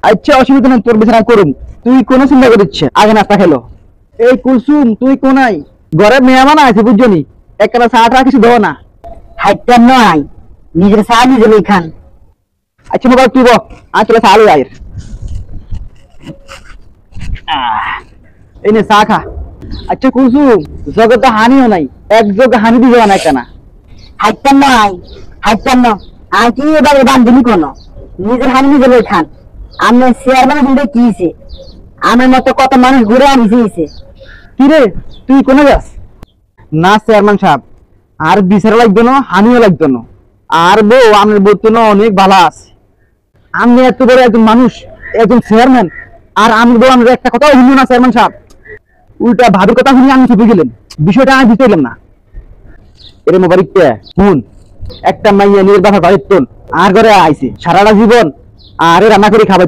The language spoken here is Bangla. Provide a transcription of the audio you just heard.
আচ্ছা অসুবিধা নেই, তোর বিছানা করুম, তুই কোনো চিন্তা করিস আগে নাস্তা খেলো। এই কুলসুম তুই কোনাই, ঘরে মেহমান আছে বুঝছনি, একটা চা কিছু দেবো না। হাইটা নয়, নিজের চা নিজে লই খান। আচ্ছা মোবাইল তুই বল, আর চলে চা লই আয়ের। এই নে চা খা। আচ্ছা কুলসুম, জগতে হানিও নাই, এক যোগ হানি দিবে না কেনা। হাইটা নয়, হাইটা ন আর কি এবারে বান্ধবী কোন নিজের হানি নিজে লই খান। আমি চেয়ারম্যান দিলে কি হইছে, আমার মতো কত মানুষ ঘুরে আনিছে। কি রে তুই কোনে যাস? না চেয়ারম্যান সাহেব, আর বিচার লাগবে না, হানিও লাগবে না, আর বউ আমার বউ তো অনেক ভালো আছে। আমি এত বড় একজন মানুষ, একজন চেয়ারম্যান, আর আমি বউ আমার একটা কথাও শুনবো না চেয়ারম্যান সাহেব। উল্টা ভাবির কথা শুনে আমি চুপে গেলাম, বিষয়টা আমি দিতে এলাম না। এর মোবাইল শুন, একটা মাইয়া নিজের বাসা বাড়ির তোল আর ঘরে আইছে সারাটা জীবন, আরে রান্না করে খাবার